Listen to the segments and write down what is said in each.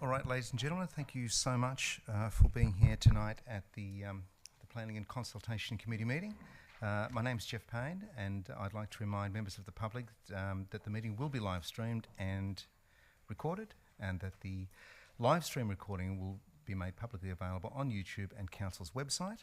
All right, ladies and gentlemen, thank you so much for being here tonight at the Planning and Consultation Committee meeting. My name's Jeff Payne, and I'd like to remind members of the public that the meeting will be live streamed and recorded, and that the live stream recording will be made publicly available on YouTube and Council's website.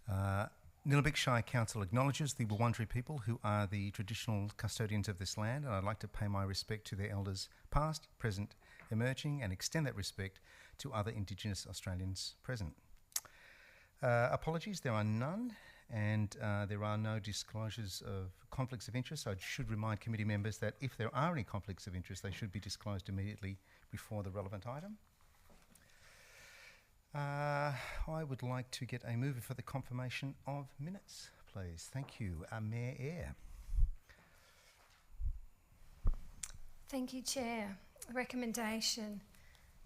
Nillumbik Shire Council acknowledges the Wurundjeri people who are the traditional custodians of this land, and I'd like to pay my respect to their elders past, present, emerging, and extend that respect to other Indigenous Australians present. Apologies, there are none, and there are no disclosures of conflicts of interest. So I should remind committee members that if there are any conflicts of interest, they should be disclosed immediately before the relevant item. I would like to get a mover for the confirmation of minutes, please. Thank you. Mayor Eyre. Thank you, Chair. Recommendation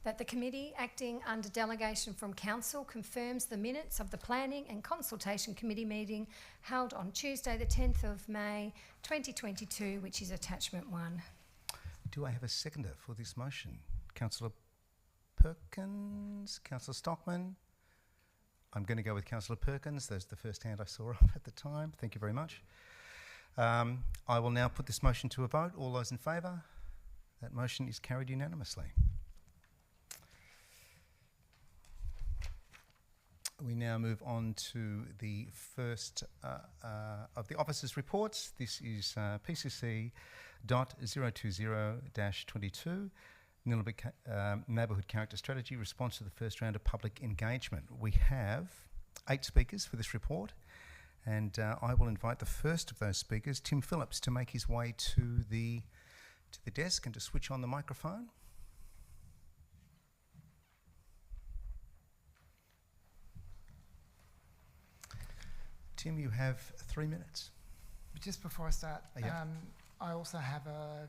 that the committee acting under delegation from Council confirms the minutes of the Planning and Consultation Committee meeting held on Tuesday the 10th of May 2022, which is attachment 1. Do I have a seconder for this motion? Councillor Perkins, Councillor Stockman. I'm going to go with Councillor Perkins. That's the first hand I saw up at the time. Thank you very much. I will now put this motion to a vote. All those in favour? That motion is carried unanimously. We now move on to the first of the officers' reports. This is PCC.020-22. Nillumbik Neighbourhood Character Strategy, response to the first round of public engagement. We have 8 speakers for this report, and I will invite the first of those speakers, Tim Phillips, to make his way to the desk and to switch on the microphone. Tim, you have 3 minutes. Just before I start, I also have a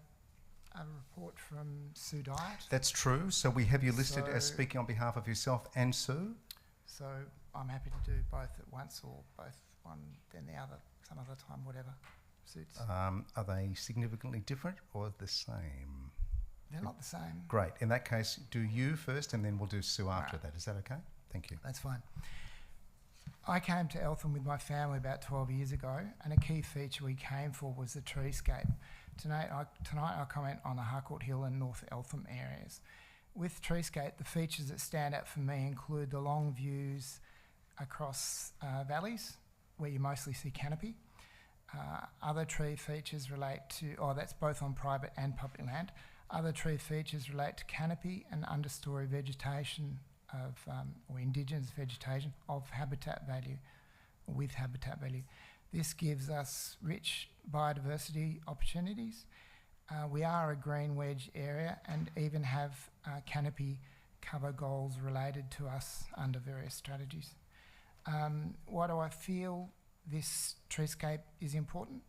report from Sue Dyatt. That's true. So we have you listed as speaking on behalf of yourself and Sue. So I'm happy to do both at once, or both one then the other some other time, whatever suits. Are they significantly different or the same? They're not the same. Great. In that case, do you first and then we'll do Sue after that. Is that okay? Thank you. That's fine. I came to Eltham with my family about 12 years ago, and a key feature we came for was the treescape. Tonight I'll comment on the Harcourt Hill and North Eltham areas. With treescape, the features that stand out for me include the long views across valleys, where you mostly see canopy. Other tree features relate to, that's both on private and public land. Other tree features relate to canopy and understory vegetation of, or indigenous vegetation of habitat value, with habitat value. This gives us rich biodiversity opportunities. We are a green wedge area and even have canopy cover goals related to us under various strategies. Why do I feel this treescape is important?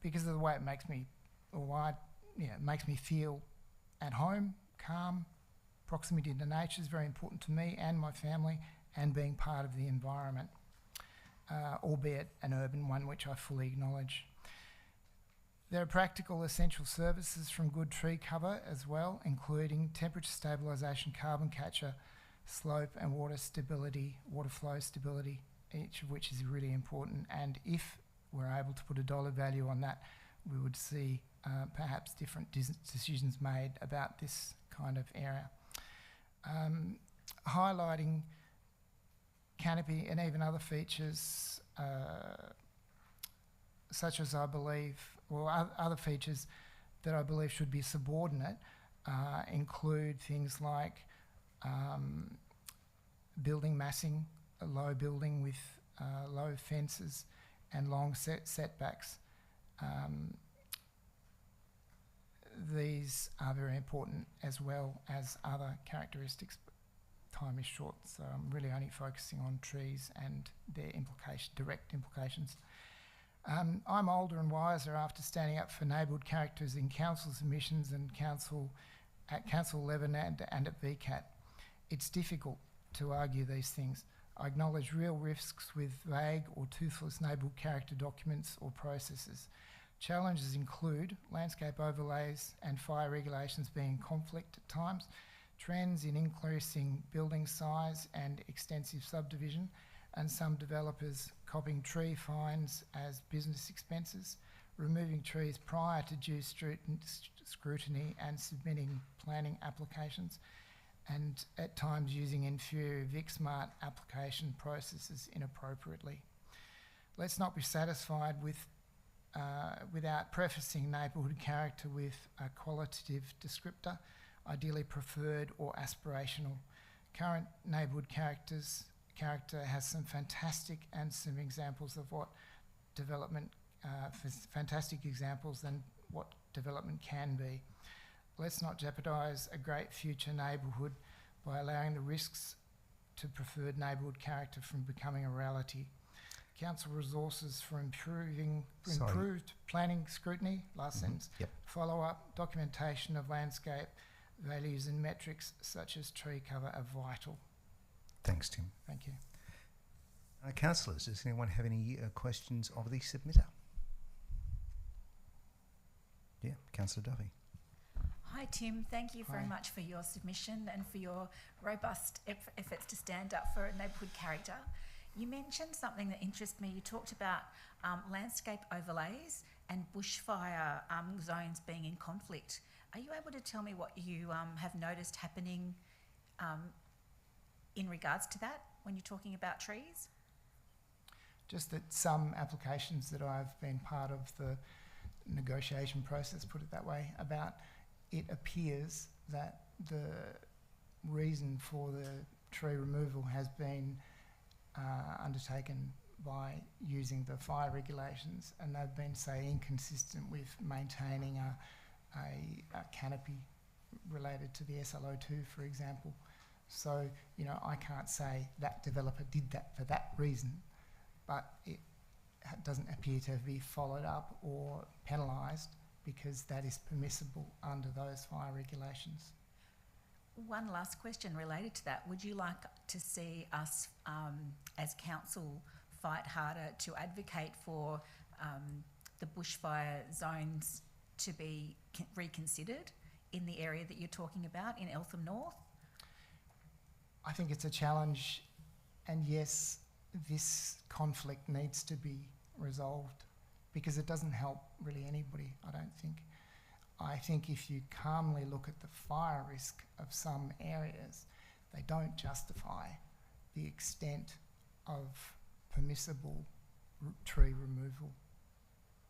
Because of the way it makes me, it makes me feel at home, calm. Proximity to nature is very important to me and my family, and being part of the environment. Albeit an urban one, which I fully acknowledge. There are practical essential services from good tree cover as well, including temperature stabilisation, carbon capture, slope and water stability, water flow stability, each of which is really important. And if we're able to put a dollar value on that, we would see perhaps different decisions made about this kind of area. Highlighting canopy and even other features such as other features that I believe should be subordinate include things like building massing, a low building with low fences and long setbacks. These are very important as well as other characteristics. Time is short, so I'm really only focusing on trees and their direct implications. I'm older and wiser after standing up for neighbourhood characters in council submissions and at council level and at VCAT. It's difficult to argue these things. I acknowledge real risks with vague or toothless neighbourhood character documents or processes. Challenges include landscape overlays and fire regulations being in conflict at times, trends in increasing building size and extensive subdivision, and some developers copying tree fines as business expenses, removing trees prior to due scrutiny and submitting planning applications, and at times using inferior VicSmart application processes inappropriately. Let's not be satisfied without prefacing neighbourhood character with a qualitative descriptor, ideally preferred or aspirational. Current neighbourhood character has some fantastic and some examples of what development, fantastic examples than what development can be. Let's not jeopardise a great future neighbourhood by allowing the risks to preferred neighbourhood character from becoming a reality. Council resources for improved planning scrutiny, last sentence, follow-up, documentation of landscape values and metrics such as tree cover are vital. Thanks, Tim. Thank you. Councillors, does anyone have any questions of the submitter? Yeah, Councillor Duffy. Hi Tim, thank you very Hi. much for your submission and for your robust efforts to stand up for neighbourhood character. You mentioned something that interests me. You talked about landscape overlays and bushfire zones being in conflict. Are you able to tell me what you have noticed happening in regards to that when you're talking about trees? Just that some applications that I've been part of the negotiation process, put it that way, about it appears that the reason for the tree removal has been undertaken by using the fire regulations, and they've been, say, inconsistent with maintaining a canopy related to the SLO2, for example. So, you know, I can't say that developer did that for that reason, but it doesn't appear to be followed up or penalised because that is permissible under those fire regulations. One last question related to that. Would you like to see us as council fight harder to advocate for the bushfire zones to be reconsidered in the area that you're talking about in Eltham North? I think it's a challenge, and yes, this conflict needs to be resolved because it doesn't help really anybody, I don't think. I think if you calmly look at the fire risk of some areas, they don't justify the extent of permissible tree removal.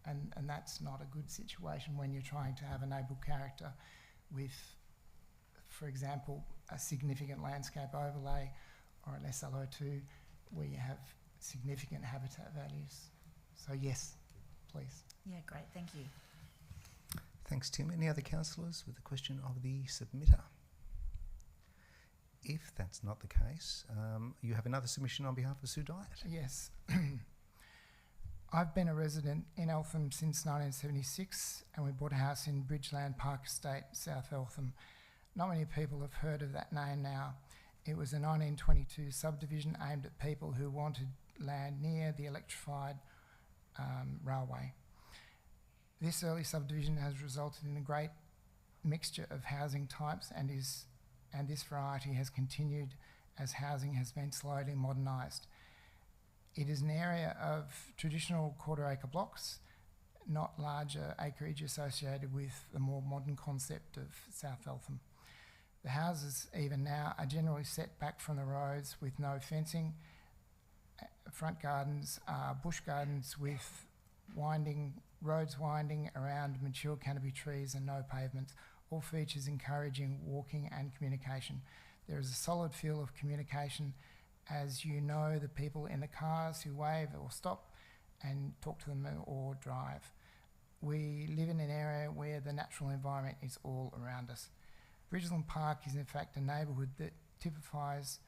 And that's not a good situation when you're trying to have a neighbourhood character with, for example, a significant landscape overlay or an SLO2 where you have significant habitat values. So yes, please. Yeah, great, thank you. Thanks, Tim. Any other councillors with a question of the submitter? If that's not the case, you have another submission on behalf of Sue Dyatt. Yes. I've been a resident in Eltham since 1976, and we bought a house in Bridgeland Park Estate, South Eltham. Not many people have heard of that name now. It was a 1922 subdivision aimed at people who wanted land near the electrified railway. This early subdivision has resulted in a great mixture of housing types, and this variety has continued as housing has been slowly modernised. It is an area of traditional quarter-acre blocks, not larger acreage associated with the more modern concept of South Eltham. The houses, even now, are generally set back from the roads with no fencing. Front gardens are bush gardens with roads winding around mature canopy trees and no pavements, all features encouraging walking and communication. There is a solid feel of communication as you know the people in the cars who wave or stop and talk to them or drive. We live in an area where the natural environment is all around us. Bridgeland Park is in fact a neighbourhood that typifies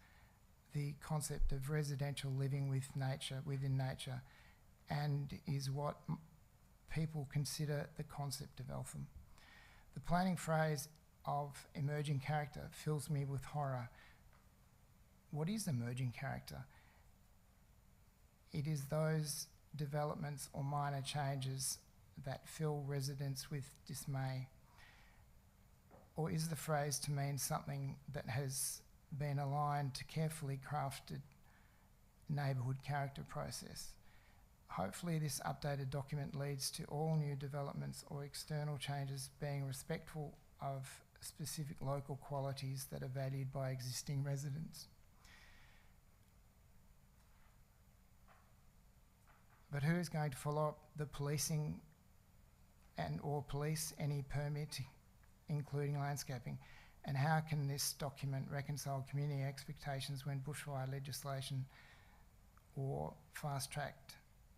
the concept of residential living with nature, within nature, and is what people consider the concept of Eltham. The planning phrase of emerging character fills me with horror. What is emerging character? It is those developments or minor changes that fill residents with dismay. or is the phrase to mean something that has been aligned to carefully crafted neighbourhood character process? Hopefully this updated document leads to all new developments or external changes being respectful of specific local qualities that are valued by existing residents. But who is going to follow up the policing and or police any permit, including landscaping? And how can this document reconcile community expectations when bushfire legislation or fast-tracked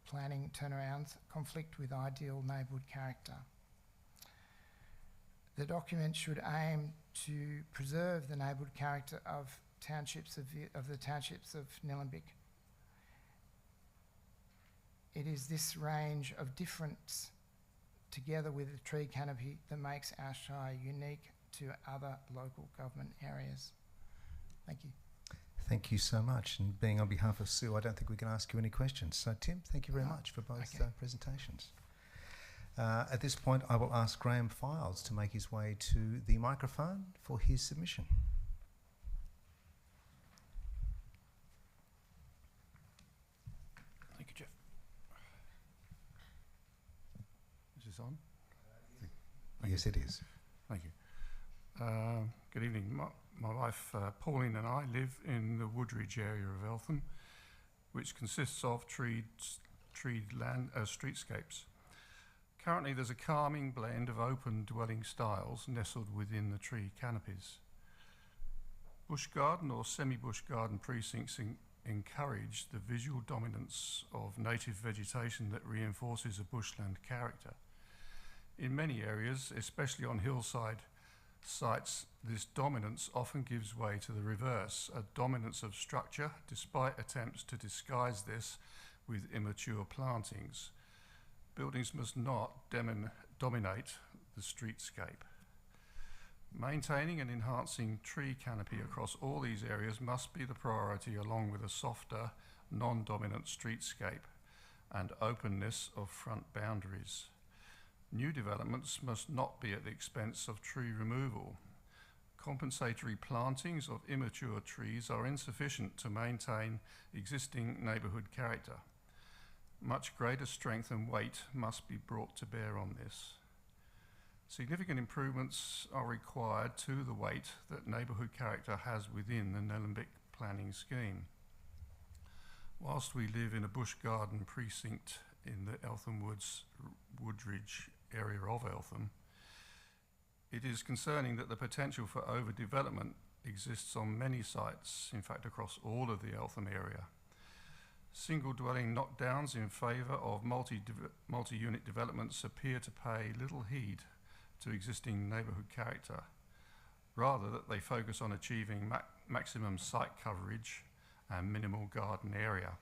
planning turnarounds conflict with ideal neighbourhood character? The document should aim to preserve the neighbourhood character of the townships of Nillumbik. It is this range of difference, together with the tree canopy, that makes our shire unique to other local government areas. Thank you. Thank you so much. And being on behalf of Sue, I don't think we can ask you any questions. So Tim, thank you very much for both presentations. At this point, I will ask Graham Files to make his way to the microphone for his submission. Thank you, Jeff. Is this on? Yes, it is. Thank you. Good evening. My wife Pauline and I live in the Woodridge area of Eltham, which consists of treed streetscapes. Currently there's a calming blend of open dwelling styles nestled within the tree canopies. Bush garden or semi-bush garden precincts encourage the visual dominance of native vegetation that reinforces a bushland character. In many areas, especially on hillside sites, this dominance often gives way to the reverse, a dominance of structure, despite attempts to disguise this with immature plantings. Buildings must not dominate the streetscape. Maintaining and enhancing tree canopy across all these areas must be the priority, along with a softer, non-dominant streetscape and openness of front boundaries. New developments must not be at the expense of tree removal. Compensatory plantings of immature trees are insufficient to maintain existing neighbourhood character. Much greater strength and weight must be brought to bear on this. Significant improvements are required to the weight that neighbourhood character has within the Nillumbik planning scheme. Whilst we live in a bush garden precinct in the Eltham Woodridge area of Eltham, it is concerning that the potential for overdevelopment exists on many sites, in fact across all of the Eltham area. Single dwelling knockdowns in favour of multi-unit developments appear to pay little heed to existing neighbourhood character, rather that they focus on achieving maximum site coverage and minimal garden area.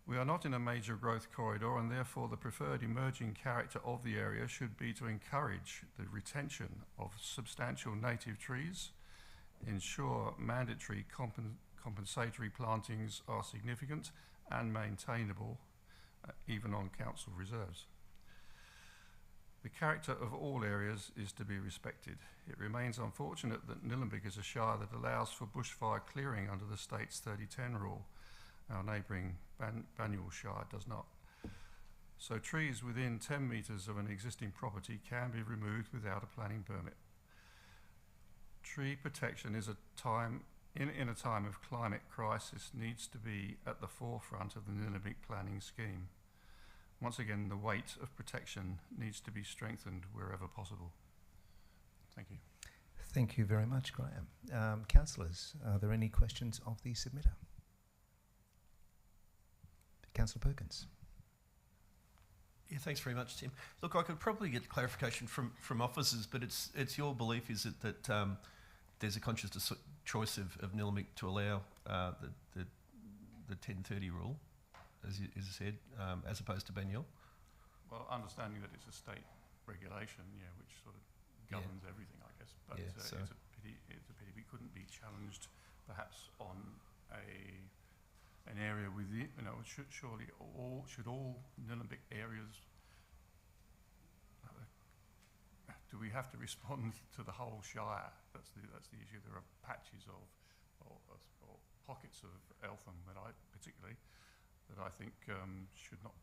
We are not in a major growth corridor, and therefore the preferred emerging character of the area should be to encourage the retention of substantial native trees, ensure mandatory compensatory plantings are significant and maintainable, even on council reserves. The character of all areas is to be respected. It remains unfortunate that Nillumbik is a shire that allows for bushfire clearing under the state's 3010 rule. Our neighbouring Banyule Shire does not. So trees within 10 metres of an existing property can be removed without a planning permit. Tree protection is in a time of climate crisis needs to be at the forefront of the Nillumbik planning scheme. Once again, the weight of protection needs to be strengthened wherever possible. Thank you. Thank you very much, Graham. Councillors, are there any questions of the submitter? Councillor Perkins. Yeah, thanks very much, Tim. Look, I could probably get clarification from officers, but it's your belief, is it, that there's a conscious choice of Nillumbik to allow the 1030 rule, as you said, as opposed to Banyule? Well, understanding that it's a state regulation, yeah, which sort of governs everything, I guess. But Yeah, it's a pity we couldn't be challenged, perhaps on an area within. Should all Nillumbik areas do we have to respond to the whole Shire? That's the issue. There are patches or pockets of Eltham that I think should not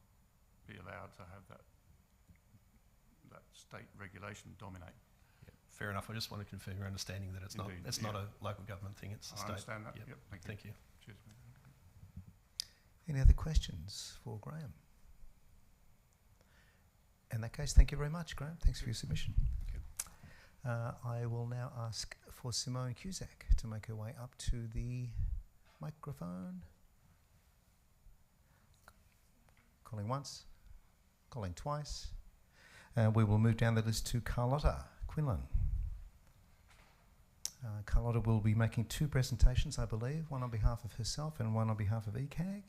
be allowed to have that state regulation dominate. Yep. Fair enough. I just want to confirm your understanding that it's not a local government thing. It's a state. I understand that. Yep. Thank you. Thank you. Cheers. Any other questions for Graham? In that case, thank you very much, Graham. Thanks for your submission. I will now ask for Simone Cusack to make her way up to the microphone. Calling once, calling twice. We will move down the list to Carlotta Quinlan. Carlotta will be making two presentations, I believe, one on behalf of herself and one on behalf of ECAG.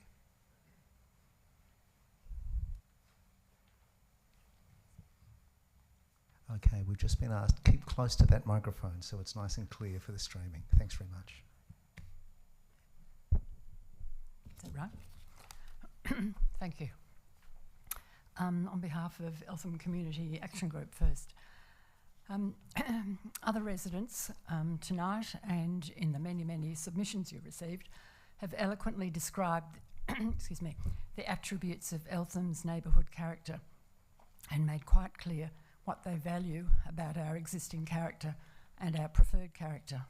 Okay, we've just been asked, keep close to that microphone so it's nice and clear for the streaming. Thanks very much. Is that right? Thank you. On behalf of Eltham Community Action Group first. Other residents tonight and in the many, many submissions you received have eloquently described excuse me, the attributes of Eltham's neighbourhood character and made quite clear what they value about our existing character and our preferred character.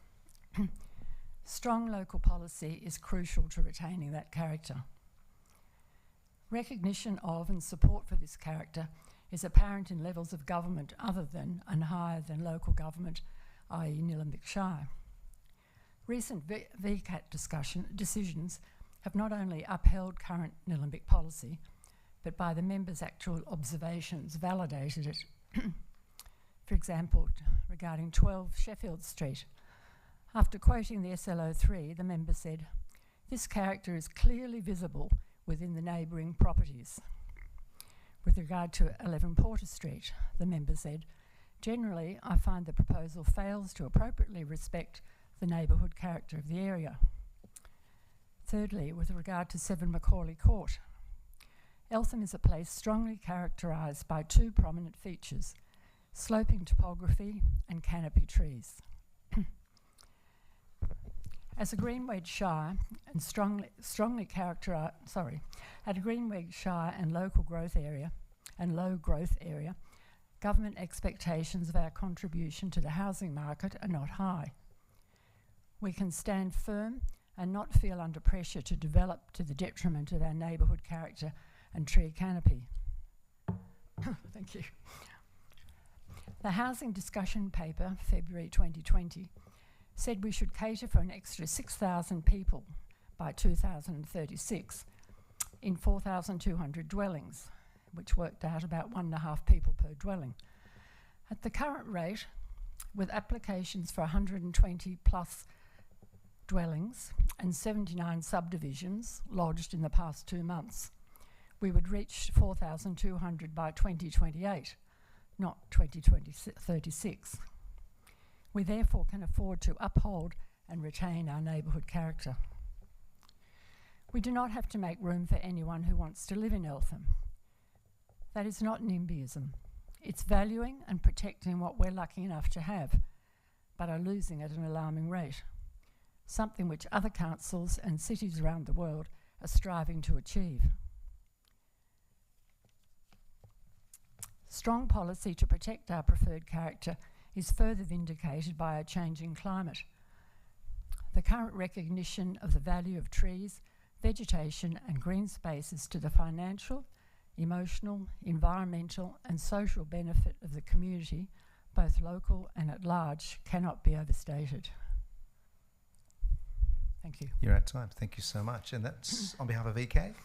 Strong local policy is crucial to retaining that character. Recognition of and support for this character is apparent in levels of government other than and higher than local government, i.e. Nillumbik Shire. Recent VCAT decisions have not only upheld current Nillumbik policy, but by the members' actual observations validated it. For example, regarding 12 Sheffield Street, after quoting the SLO3, the member said, "This character is clearly visible within the neighbouring properties." With regard to 11 Porter Street, the member said, "Generally, I find the proposal fails to appropriately respect the neighbourhood character of the area." Thirdly, with regard to 7 Macaulay Court, Eltham is a place strongly characterised by two prominent features: sloping topography and canopy trees. As a Greenweg Shire and at a Greenweg Shire and low growth area, government expectations of our contribution to the housing market are not high. We can stand firm and not feel under pressure to develop to the detriment of our neighbourhood character and tree canopy. Thank you. The Housing Discussion Paper, February 2020, said we should cater for an extra 6,000 people by 2036 in 4,200 dwellings, which worked out about 1.5 people per dwelling. At the current rate, with applications for 120 plus dwellings and 79 subdivisions lodged in the past 2 months, we would reach 4,200 by 2028, not 2036. We therefore can afford to uphold and retain our neighbourhood character. We do not have to make room for anyone who wants to live in Eltham. That is not NIMBYism. It's valuing and protecting what we're lucky enough to have, but are losing at an alarming rate, something which other councils and cities around the world are striving to achieve. Strong policy to protect our preferred character is further vindicated by a changing climate. The current recognition of the value of trees, vegetation and green spaces to the financial, emotional, environmental and social benefit of the community, both local and at large, cannot be overstated. Thank you. You're out of time. Thank you so much. And that's on behalf of ECAG.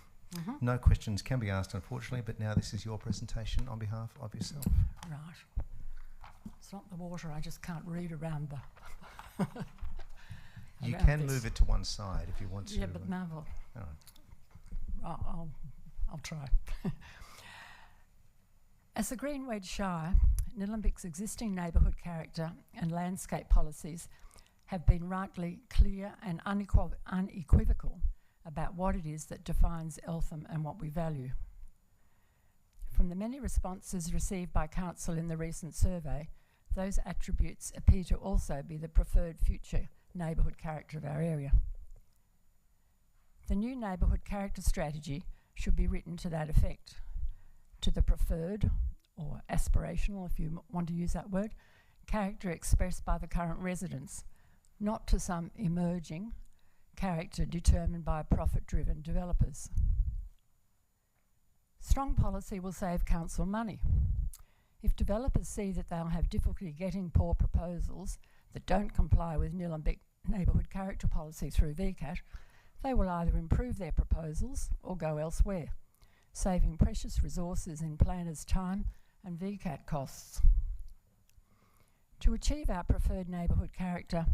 No questions can be asked, unfortunately, but now this is your presentation on behalf of yourself. Right. It's not the water, I just can't read around the... You can move it to one side if you want to. Yeah, but no, well, All right. I'll try. As a Greenweg Shire, Nillumbik's existing neighbourhood character and landscape policies have been rightly clear and unequivocal about what it is that defines Eltham and what we value. From the many responses received by Council in the recent survey, those attributes appear to also be the preferred future neighbourhood character of our area. The new neighbourhood character strategy should be written to that effect, to the preferred, or aspirational if you want to use that word, character expressed by the current residents, not to some emerging character determined by profit-driven developers. Strong policy will save council money. If developers see that they'll have difficulty getting poor proposals that don't comply with Nillumbik neighbourhood character policy through VCAT, they will either improve their proposals or go elsewhere, saving precious resources in planners' time and VCAT costs. To achieve our preferred neighbourhood character,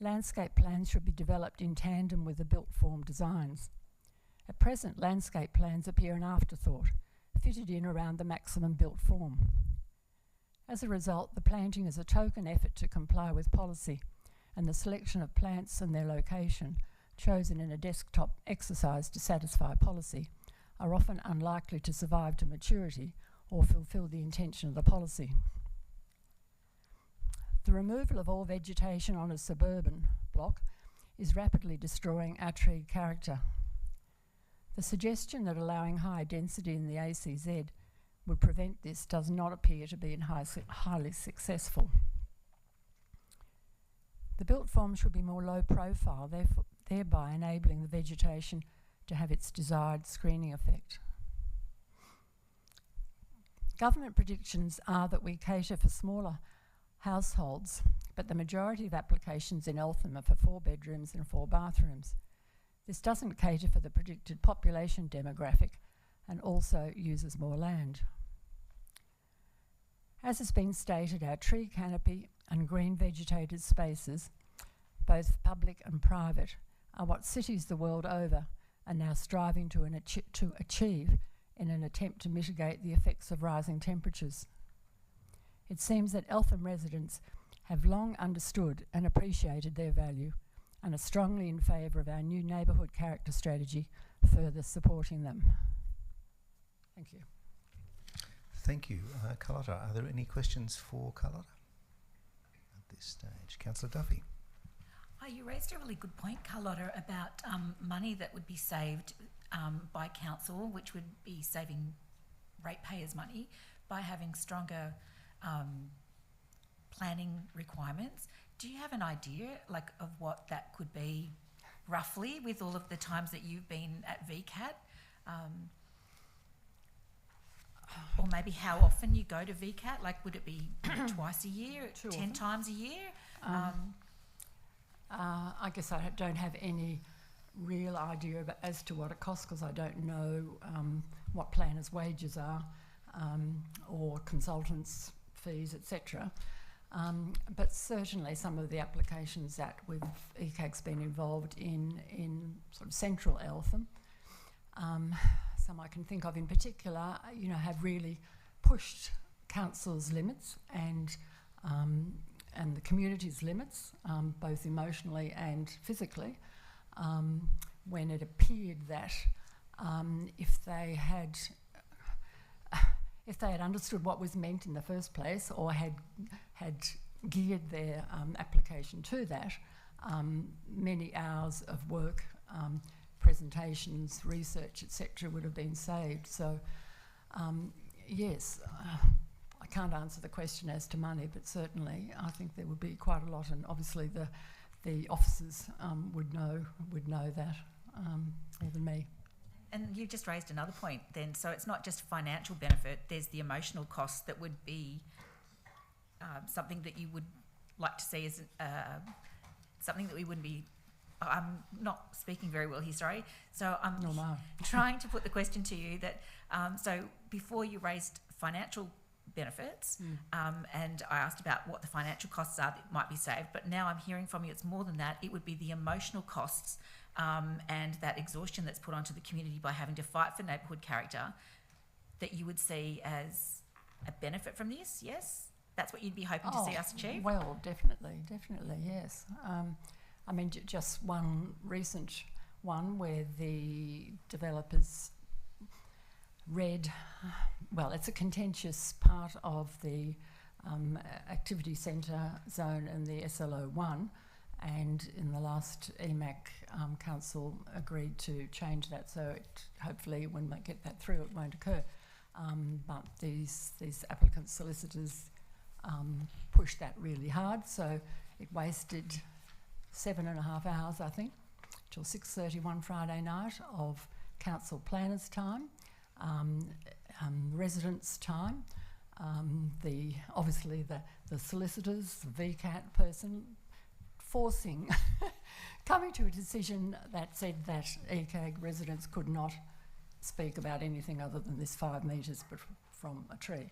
landscape plans should be developed in tandem with the built form designs. At present, landscape plans appear an afterthought, fitted in around the maximum built form. As a result, the planting is a token effort to comply with policy, and the selection of plants and their location, chosen in a desktop exercise to satisfy policy, are often unlikely to survive to maturity or fulfil the intention of the policy. The removal of all vegetation on a suburban block is rapidly destroying our tree character. The suggestion that allowing high density in the ACZ would prevent this does not appear to be highly successful. The built form should be more low profile, thereby enabling the vegetation to have its desired screening effect. Government predictions are that we cater for smaller households, but the majority of applications in Eltham are for 4 bedrooms and 4 bathrooms. This doesn't cater for the predicted population demographic and also uses more land. As has been stated, our tree canopy and green vegetated spaces, both public and private, are what cities the world over are now striving to achieve in an attempt to mitigate the effects of rising temperatures. It seems that Eltham residents have long understood and appreciated their value and are strongly in favour of our new neighbourhood character strategy, further supporting them. Thank you. Thank you. Carlotta, are there any questions for Carlotta at this stage? Councillor Duffy. Oh, you raised a really good point, Carlotta, about money that would be saved by council, which would be saving ratepayers money by having stronger planning requirements. Do you have an idea, like, of what that could be roughly, with all of the times that you've been at VCAT? Or maybe how often you go to VCAT? Like, would it be twice a year, 10 times a year? I guess I don't have any real idea as to what it costs, because I don't know what planners' wages are or consultants' fees, etc. But certainly some of the applications that ECAG's been involved in sort of central Eltham, some I can think of in particular, have really pushed council's limits and the community's limits, both emotionally and physically, when it appeared that if they had understood what was meant in the first place, or had geared their application to that, many hours of work, presentations, research, etc., would have been saved. So, yes, I can't answer the question as to money, but certainly I think there would be quite a lot, and obviously the officers would know that more than me. And you just raised another point then. So it's not just financial benefit, there's the emotional cost that would be something that you would like to see as something that we wouldn't be... I'm not speaking very well here, sorry. So I'm trying to put the question to you that, so before you raised financial benefits, and I asked about what the financial costs are that might be saved, but now I'm hearing from you it's more than that. It would be the emotional costs and that exhaustion that's put onto the community by having to fight for neighbourhood character that you would see as a benefit from this, yes? That's what you'd be hoping to see us achieve? Well, definitely, yes. I mean, just one recent one where the developers read, well, it's a contentious part of the activity centre zone in the SLO1, and in the last EMAC, council agreed to change that, so it, hopefully when they get that through it won't occur. But these applicant solicitors pushed that really hard, so it wasted 7.5 hours, I think, till 6:30 one Friday night of council planners' time, residents' time, obviously the solicitors, the VCAT person, forcing, coming to a decision that said that ECAG residents could not speak about anything other than this 5 metres from a tree.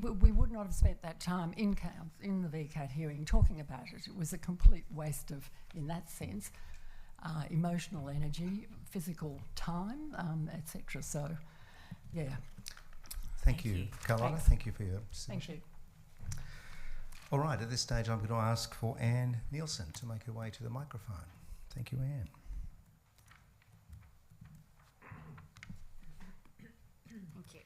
We would not have spent that time in the VCAT hearing talking about it. It was a complete waste of, in that sense, emotional energy, physical time, etc. So, yeah. Thank you, Carlotta. Thanks. Thank you for your submission. Thank you. All right, at this stage, I'm going to ask for Anne Nielsen to make her way to the microphone. Thank you, Anne. Thank you.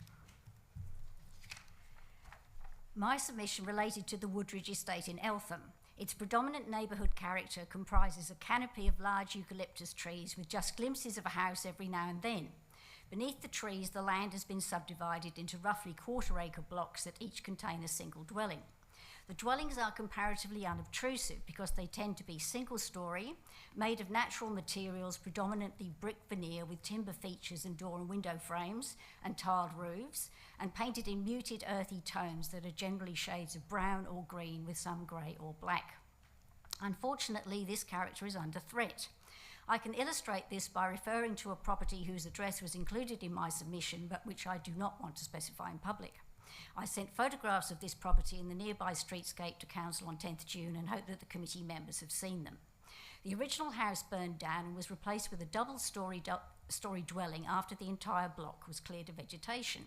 My submission related to the Woodridge estate in Eltham. Its predominant neighbourhood character comprises a canopy of large eucalyptus trees with just glimpses of a house every now and then. Beneath the trees, the land has been subdivided into roughly quarter-acre blocks that each contain a single dwelling. The dwellings are comparatively unobtrusive because they tend to be single-storey, made of natural materials, predominantly brick veneer with timber features and door and window frames and tiled roofs, and painted in muted earthy tones that are generally shades of brown or green with some grey or black. Unfortunately, this character is under threat. I can illustrate this by referring to a property whose address was included in my submission but which I do not want to specify in public. I sent photographs of this property in the nearby streetscape to Council on 10th June and hope that the committee members have seen them. The original house burned down and was replaced with a double-storey dwelling after the entire block was cleared of vegetation.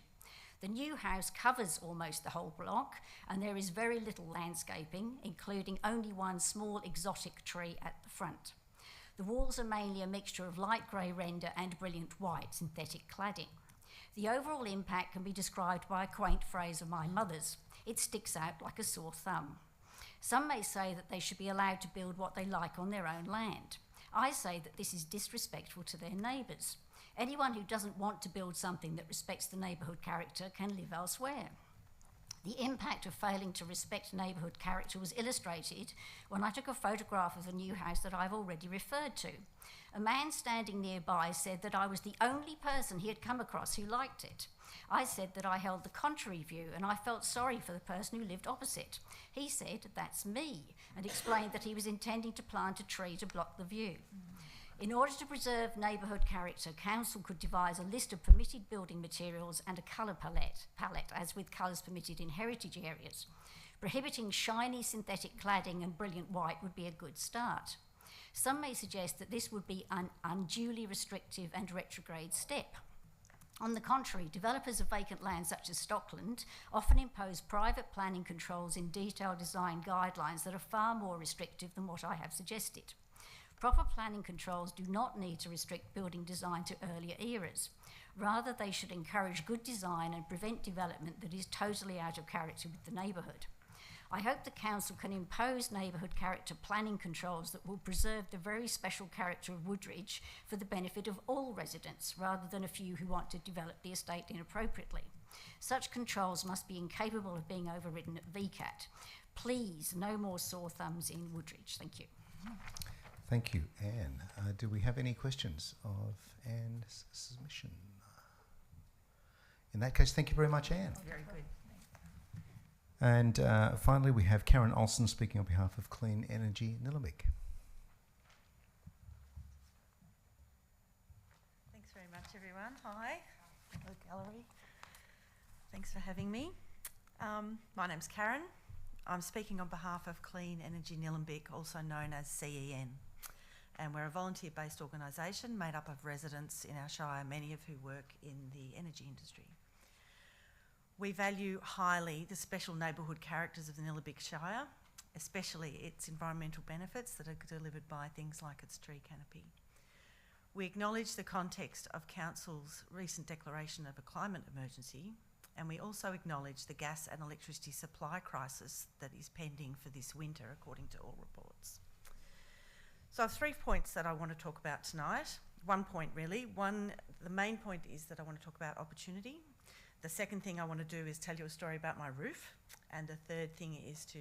The new house covers almost the whole block, and there is very little landscaping, including only one small exotic tree at the front. The walls are mainly a mixture of light grey render and brilliant white synthetic cladding. The overall impact can be described by a quaint phrase of my mother's: it sticks out like a sore thumb. Some may say that they should be allowed to build what they like on their own land. I say that this is disrespectful to their neighbours. Anyone who doesn't want to build something that respects the neighbourhood character can live elsewhere. The impact of failing to respect neighbourhood character was illustrated when I took a photograph of a new house that I've already referred to. A man standing nearby said that I was the only person he had come across who liked it. I said that I held the contrary view and I felt sorry for the person who lived opposite. He said, "That's me," and explained that he was intending to plant a tree to block the view. In order to preserve neighbourhood character, council could devise a list of permitted building materials and a colour palette, as with colours permitted in heritage areas. Prohibiting shiny synthetic cladding and brilliant white would be a good start. Some may suggest that this would be an unduly restrictive and retrograde step. On the contrary, developers of vacant land such as Stockland often impose private planning controls in detailed design guidelines that are far more restrictive than what I have suggested. Proper planning controls do not need to restrict building design to earlier eras. Rather, they should encourage good design and prevent development that is totally out of character with the neighbourhood. I hope the council can impose neighbourhood character planning controls that will preserve the very special character of Woodridge for the benefit of all residents, rather than a few who want to develop the estate inappropriately. Such controls must be incapable of being overridden at VCAT. Please, no more sore thumbs in Woodridge. Thank you. Thank you, Anne. Do we have any questions of Anne's submission? In that case, thank you very much, Anne. Very good. And finally, we have Karen Olsen speaking on behalf of Clean Energy Nillumbik. Thanks very much, everyone. Hi. Hello, gallery. Thanks for having me. My name's Karen. I'm speaking on behalf of Clean Energy Nillumbik, also known as CEN. And we're a volunteer-based organisation made up of residents in our shire, many of who work in the energy industry. We value highly the special neighbourhood characters of the Nillumbik Shire, especially its environmental benefits that are delivered by things like its tree canopy. We acknowledge the context of Council's recent declaration of a climate emergency and we also acknowledge the gas and electricity supply crisis that is pending for this winter, according to all reports. So I have 3 points that I want to talk about tonight. 1 point really. The main point is that I want to talk about opportunity. The second thing I want to do is tell you a story about my roof. And the third thing is to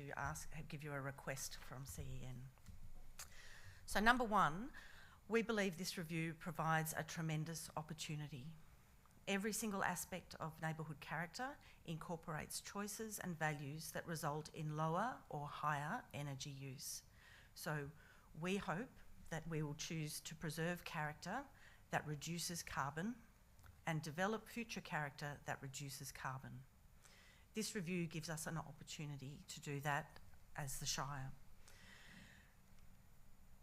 give you a request from CEN. So number 1, we believe this review provides a tremendous opportunity. Every single aspect of neighbourhood character incorporates choices and values that result in lower or higher energy use. So we hope that we will choose to preserve character that reduces carbon and develop future character that reduces carbon. This review gives us an opportunity to do that as the Shire.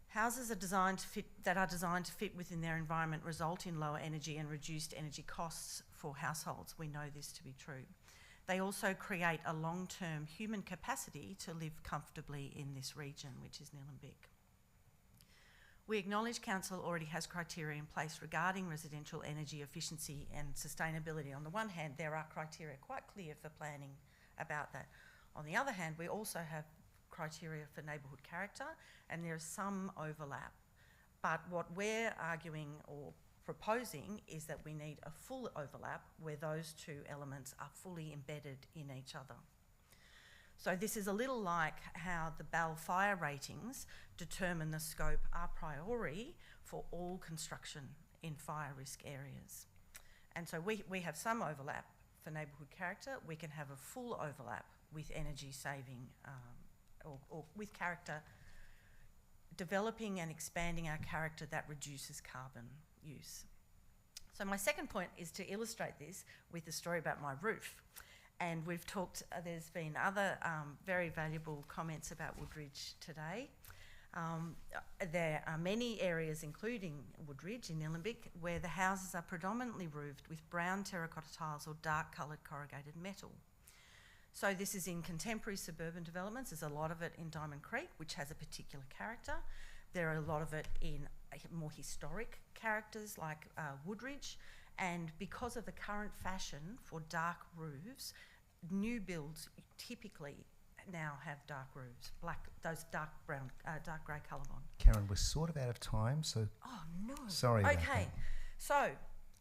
Houses that are designed to fit within their environment result in lower energy and reduced energy costs for households. We know this to be true. They also create a long-term human capacity to live comfortably in this region, which is Nillumbik. We acknowledge Council already has criteria in place regarding residential energy efficiency and sustainability. On the one hand, there are criteria quite clear for planning about that. On the other hand, we also have criteria for neighbourhood character, and there is some overlap. But what we're arguing or proposing is that we need a full overlap where those two elements are fully embedded in each other. So this is a little like how the Bell fire ratings determine the scope a priori for all construction in fire risk areas. And so we have some overlap for neighbourhood character. We can have a full overlap with energy saving or with character, developing and expanding our character that reduces carbon use. So my second point is to illustrate this with the story about my roof. And we've talked, there's been other very valuable comments about Woodridge today. There are many areas, including Woodridge in Nillumbik, where the houses are predominantly roofed with brown terracotta tiles or dark coloured corrugated metal. So this is in contemporary suburban developments. There's a lot of it in Diamond Creek, which has a particular character. There are a lot of it in more historic characters like Woodridge. And because of the current fashion for dark roofs, new builds typically now have dark roofs, those dark brown, dark grey colour on. Karen, we're sort of out of time, so... Oh, no. Sorry about Okay. that. So,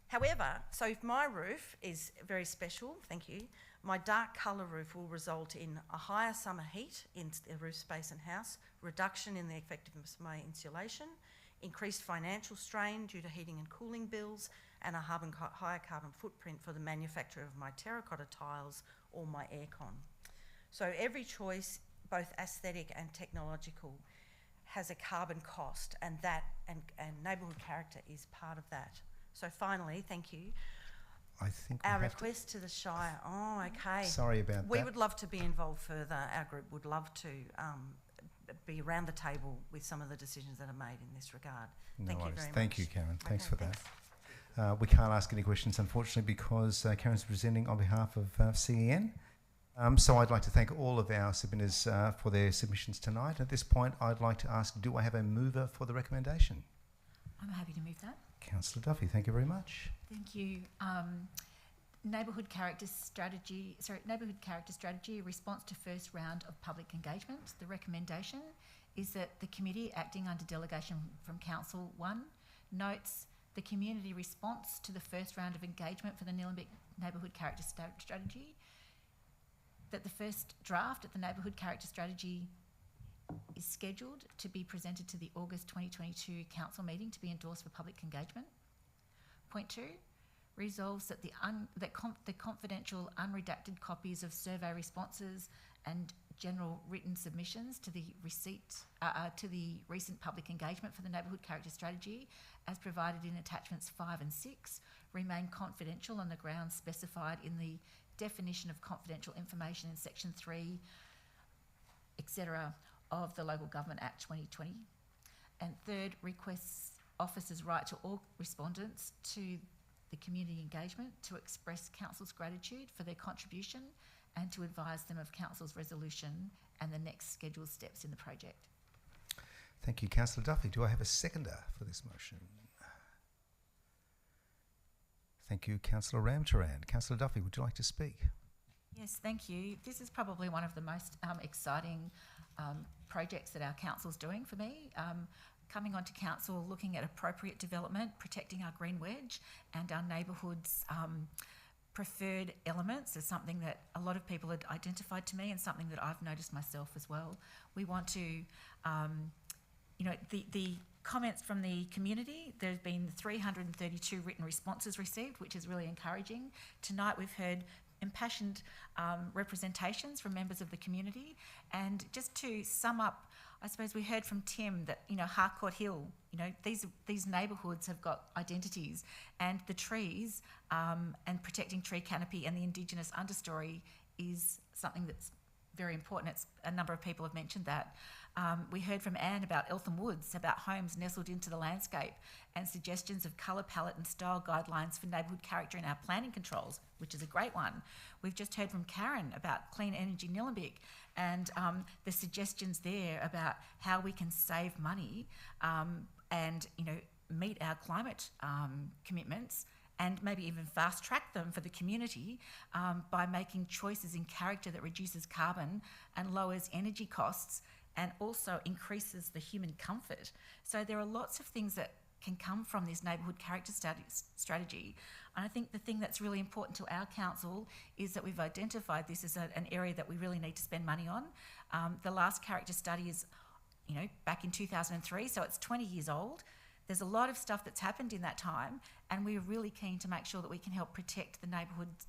however, if my roof is very special, thank you, my dark colour roof will result in a higher summer heat in the roof space and house, reduction in the effectiveness of my insulation, increased financial strain due to heating and cooling bills, and a higher carbon footprint for the manufacture of my terracotta tiles or my aircon. So every choice, both aesthetic and technological, has a carbon cost, and neighbourhood character is part of that. So finally, thank you. I think our request to the Shire. Oh, okay. Sorry about that. We would love to be involved further. Our group would love to be around the table with some of the decisions that are made in this regard. Thank you very much. Thank you, Karen. Thanks for thanks. that. We can't ask any questions, unfortunately, because Karen's presenting on behalf of CEN. So I'd like to thank all of our submitters for their submissions tonight. At this point, I'd like to ask, do I have a mover for the recommendation? I'm happy to move that. Councillor Duffy, thank you very much. Thank you. Neighbourhood character strategy, a response to first round of public engagement. The recommendation is that the committee acting under delegation from Council 1 notes the community response to the first round of engagement for the Nillumbik neighbourhood character strategy, that the first draft of the neighbourhood character strategy is scheduled to be presented to the August 2022 council meeting to be endorsed for public engagement. Point 2, resolves that the confidential unredacted copies of survey responses and general written submissions to the recent public engagement for the neighbourhood character strategy, as provided in attachments 5 and 6, remain confidential on the grounds specified in the definition of confidential information in section 3, etc. of the Local Government Act 2020. And third, requests officers' right to all respondents to the community engagement to express Council's gratitude for their contribution and to advise them of Council's resolution and the next scheduled steps in the project. Thank you, Councillor Duffy. Do I have a seconder for this motion? Thank you, Councillor Ramcharan. Councillor Duffy, would you like to speak? Yes, thank you. This is probably one of the most exciting projects that our council's doing for me. Coming onto council, looking at appropriate development, protecting our green wedge and our neighbourhood's preferred elements is something that a lot of people had identified to me and something that I've noticed myself as well. We want to, the comments from the community, there's been 332 written responses received, which is really encouraging. Tonight we've heard impassioned representations from members of the community. And just to sum up, I suppose we heard from Tim that, Harcourt Hill, these neighbourhoods have got identities, and the trees and protecting tree canopy and the Indigenous understory is something that's very important. A number of people have mentioned that. We heard from Anne about Eltham Woods, about homes nestled into the landscape, and suggestions of colour palette and style guidelines for neighbourhood character in our planning controls, which is a great one. We've just heard from Karen about clean energy Nillumbik and the suggestions there about how we can save money and meet our climate commitments, and maybe even fast track them for the community by making choices in character that reduces carbon and lowers energy costs and also increases the human comfort. So there are lots of things that can come from this neighbourhood character strategy. And I think the thing that's really important to our council is that we've identified this as an area that we really need to spend money on. The last character study is, back in 2003, so it's 20 years old. There's a lot of stuff that's happened in that time, and we're really keen to make sure that we can help protect the neighbourhoods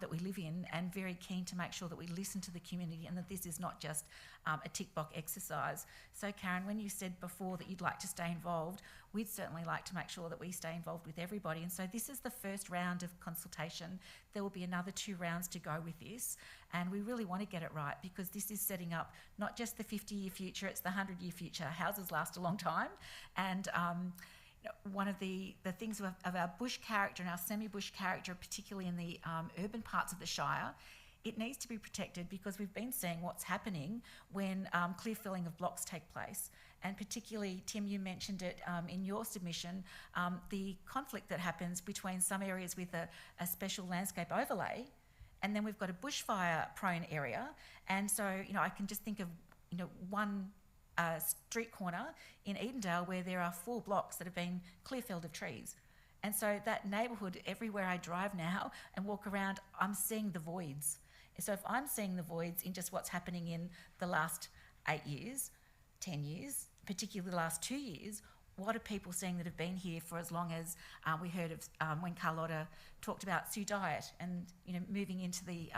that we live in, and very keen to make sure that we listen to the community and that this is not just a tick box exercise. So Karen, when you said before that you'd like to stay involved, we'd certainly like to make sure that we stay involved with everybody. And so this is the first round of consultation. There will be another 2 rounds to go with this, and we really want to get it right, because this is setting up not just the 50-year future, it's the 100-year future. Houses last a long time, and one of the things of our bush character and our semi-bush character, particularly in the urban parts of the Shire, it needs to be protected, because we've been seeing what's happening when clear filling of blocks take place. And particularly, Tim, you mentioned it in your submission, the conflict that happens between some areas with a special landscape overlay, and then we've got a bushfire-prone area. And so, I can just think of, one street corner in Edendale where there are 4 blocks that have been clear-felled of trees. And so that neighbourhood, everywhere I drive now and walk around, I'm seeing the voids. So if I'm seeing the voids in just what's happening in the last 8 years, 10 years, particularly the last 2 years, what are people seeing that have been here for as long as we heard of when Carlotta talked about Sioux Diet and moving into the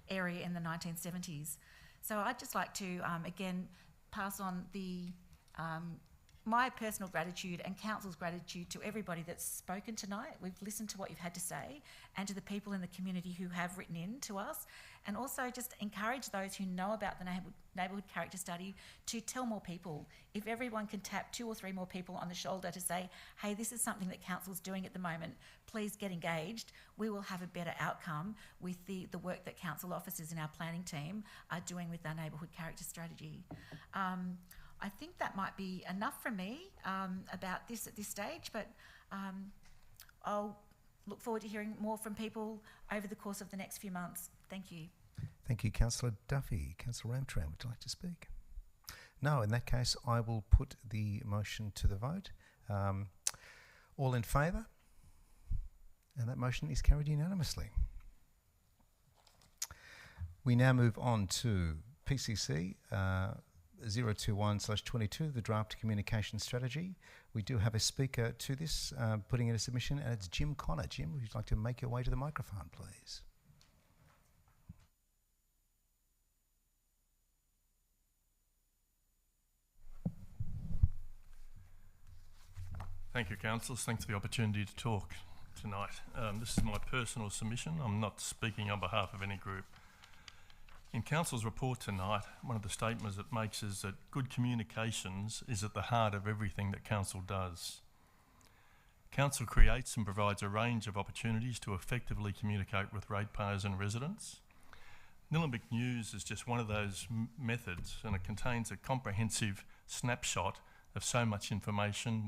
area in the 1970s. So I'd just like to, again, pass on the my personal gratitude and council's gratitude to everybody that's spoken tonight. We've listened to what you've had to say, and to the people in the community who have written in to us, and also just encourage those who know about the neighbourhood character study to tell more people. If everyone can tap 2 or 3 more people on the shoulder to say, hey, this is something that council's doing at the moment, please get engaged, we will have a better outcome with the work that council officers in our planning team are doing with our neighbourhood character strategy. I think that might be enough from me about this at this stage, but I'll look forward to hearing more from people over the course of the next few months. Thank you. Thank you, Councillor Duffy. Councillor Ramcharan, would you like to speak? No, in that case, I will put the motion to the vote. All in favour? And that motion is carried unanimously. We now move on to PCC 021/22, the draft communication strategy. We do have a speaker to this, putting in a submission, and it's Jim Connor. Jim, would you like to make your way to the microphone, please? Thank you, councillors. Thanks for the opportunity to talk tonight. This is my personal submission. I'm not speaking on behalf of any group. In council's report tonight, one of the statements it makes is that good communications is at the heart of everything that council does. Council creates and provides a range of opportunities to effectively communicate with ratepayers and residents. Nillumbik News is just one of those methods, and it contains a comprehensive snapshot of so much information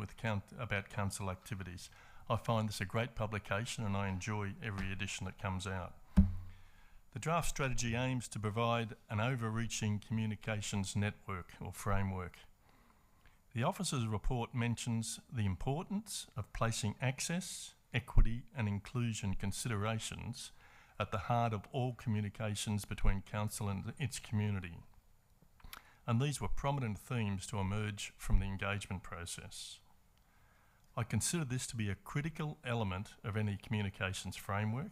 about council activities. I find this a great publication and I enjoy every edition that comes out. The draft strategy aims to provide an overreaching communications network or framework. The officer's report mentions the importance of placing access, equity and inclusion considerations at the heart of all communications between council and its community. And these were prominent themes to emerge from the engagement process. I consider this to be a critical element of any communications framework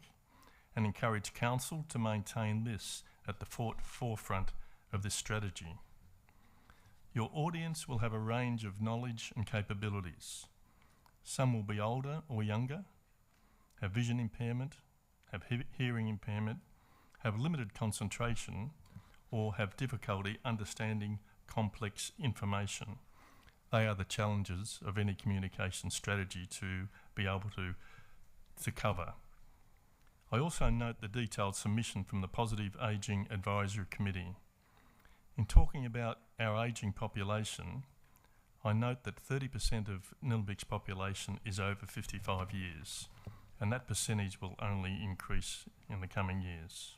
and encourage council to maintain this at the forefront of this strategy. Your audience will have a range of knowledge and capabilities. Some will be older or younger, have vision impairment, have hearing impairment, have limited concentration, or have difficulty understanding complex information. They are the challenges of any communication strategy to be able to cover. I also note the detailed submission from the Positive Ageing Advisory Committee. In talking about our ageing population, I note that 30% of Nillumbik's population is over 55 years, and that percentage will only increase in the coming years.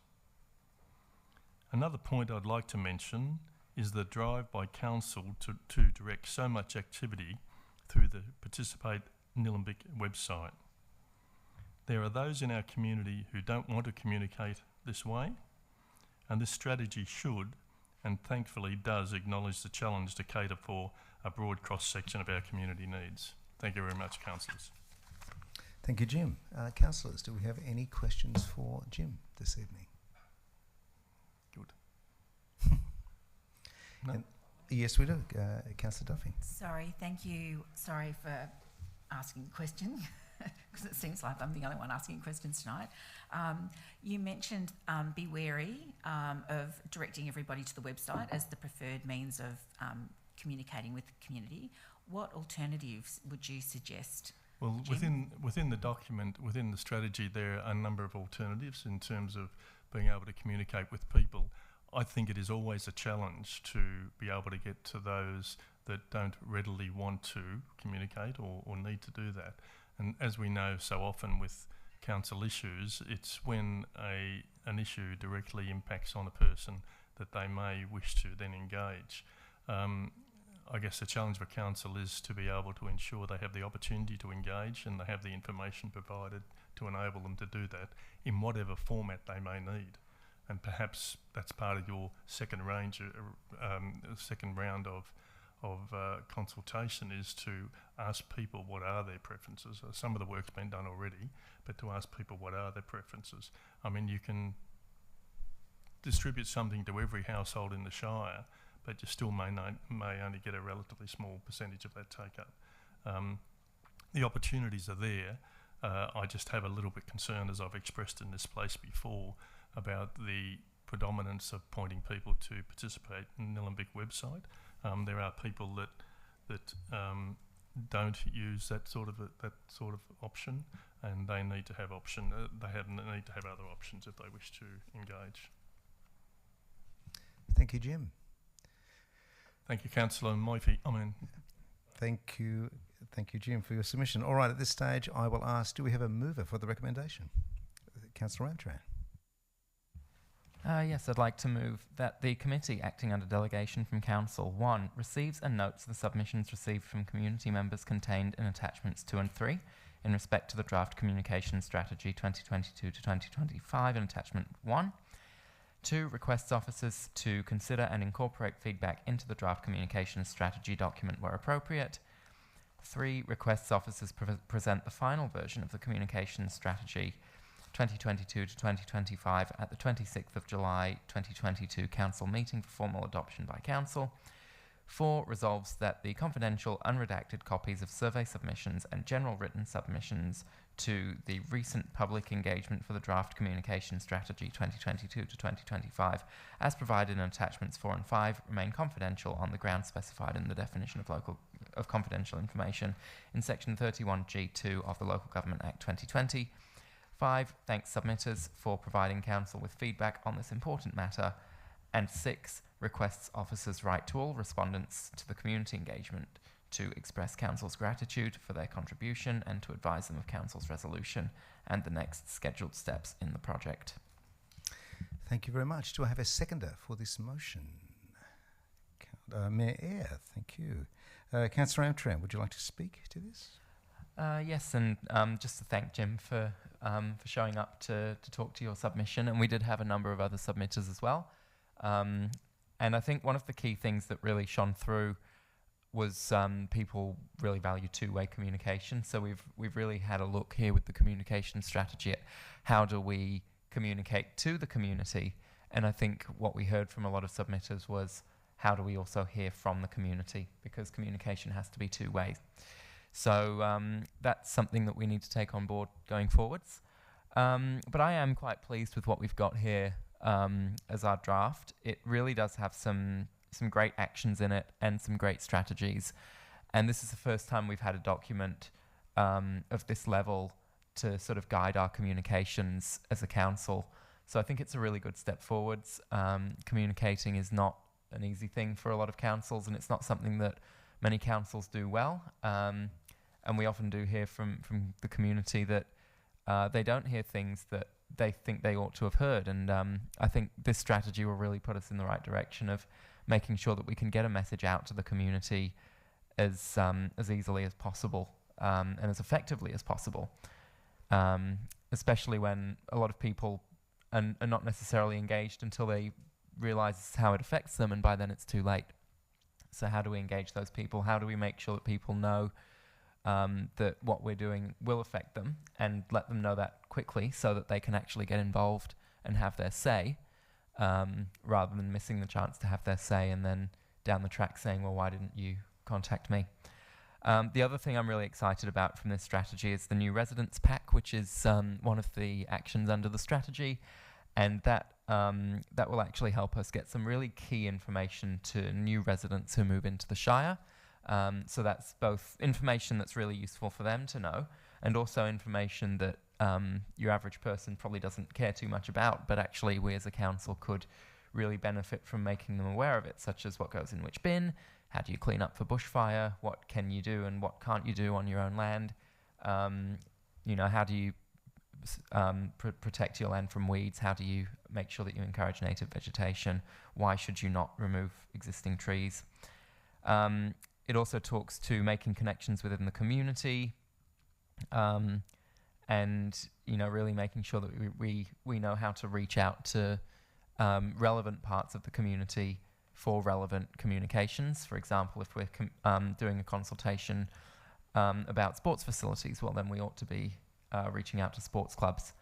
Another point I'd like to mention is the drive by council to direct so much activity through the Participate Nillumbik website. There are those in our community who don't want to communicate this way, and this strategy should, and thankfully does, acknowledge the challenge to cater for a broad cross-section of our community needs. Thank you very much, councillors. Thank you, Jim. Councillors, do we have any questions for Jim this evening? Good. No. Yes, we do. Councillor Duffy. Sorry, thank you. Sorry for asking a question, because it seems like I'm the only one asking questions tonight. You mentioned be wary of directing everybody to the website as the preferred means of communicating with the community. What alternatives would you suggest? Well, Jim? within the document, within the strategy, there are a number of alternatives in terms of being able to communicate with people. I think it is always a challenge to be able to get to those that don't readily want to communicate or need to do that. And as we know so often with council issues, it's when an issue directly impacts on a person that they may wish to then engage. I guess the challenge for council is to be able to ensure they have the opportunity to engage and they have the information provided to enable them to do that in whatever format they may need. And perhaps that's part of your second round of consultation, is to ask people what are their preferences. Some of the work's been done already, but to ask people what are their preferences. I mean, you can distribute something to every household in the Shire, but you still may only get a relatively small percentage of that take-up. The opportunities are there. I just have a little bit concerned, as I've expressed in this place before, about the predominance of pointing people to participate in the Nillumbik website. There are people that don't use that sort of option, and they need to have need to have other options if they wish to engage. Thank you, Jim. Thank you, Councillor Murphy. Thank you, Jim, for your submission. All right, at this stage, I will ask, do we have a mover for the recommendation? Councillor Ramtran. Yes, I'd like to move that the committee acting under delegation from Council 1 receives and notes the submissions received from community members contained in attachments 2 and 3 in respect to the draft communication strategy 2022 to 2025 in attachment 1. 2, requests officers to consider and incorporate feedback into the draft communication strategy document where appropriate. 3, requests officers present the final version of the communication strategy 2022 to 2025 at the 26th of July 2022 Council meeting for formal adoption by Council. 4, resolves that the confidential unredacted copies of survey submissions and general written submissions to the recent public engagement for the draft communication strategy 2022 to 2025 as provided in attachments 4 and 5 remain confidential on the grounds specified in the definition of confidential information in section 31G2 of the Local Government Act 2020. 5, thanks submitters for providing Council with feedback on this important matter. And 6, requests officers write to all respondents to the community engagement to express Council's gratitude for their contribution and to advise them of Council's resolution and the next scheduled steps in the project. Thank you very much. Do I have a seconder for this motion? Mayor Eyre, thank you. Councillor Amtram, would you like to speak to this? Yes, and just to thank Jim for showing up to talk to your submission, and we did have a number of other submitters as well. And I think one of the key things that really shone through was people really value two-way communication. So we've really had a look here with the communication strategy at how do we communicate to the community, and I think what we heard from a lot of submitters was how do we also hear from the community, because communication has to be two ways. So that's something that we need to take on board going forwards. But I am quite pleased with what we've got here as our draft. It really does have some great actions in it and some great strategies. And this is the first time we've had a document of this level to sort of guide our communications as a council. So I think it's a really good step forwards. Communicating is not an easy thing for a lot of councils, and it's not something that many councils do well. And we often do hear from the community that they don't hear things that they think they ought to have heard. And I think this strategy will really put us in the right direction of making sure that we can get a message out to the community as easily as possible and as effectively as possible. Especially when a lot of people are not necessarily engaged until they realise how it affects them, and by then it's too late. So how do we engage those people? How do we make sure that people know that what we're doing will affect them, and let them know that quickly so that they can actually get involved and have their say, rather than missing the chance to have their say and then down the track saying, well, why didn't you contact me? The other thing I'm really excited about from this strategy is the new residence pack, which is one of the actions under the strategy, and that will actually help us get some really key information to new residents who move into the Shire. So that's both information that's really useful for them to know, and also information that your average person probably doesn't care too much about, but actually we as a council could really benefit from making them aware of it, such as what goes in which bin, how do you clean up for bushfire, what can you do and what can't you do on your own land, how do you protect your land from weeds, how do you make sure that you encourage native vegetation, why should you not remove existing trees. It also talks to making connections within the community, and really making sure that we know how to reach out to relevant parts of the community for relevant communications. For example, if we're doing a consultation about sports facilities, well then we ought to be reaching out to sports clubs,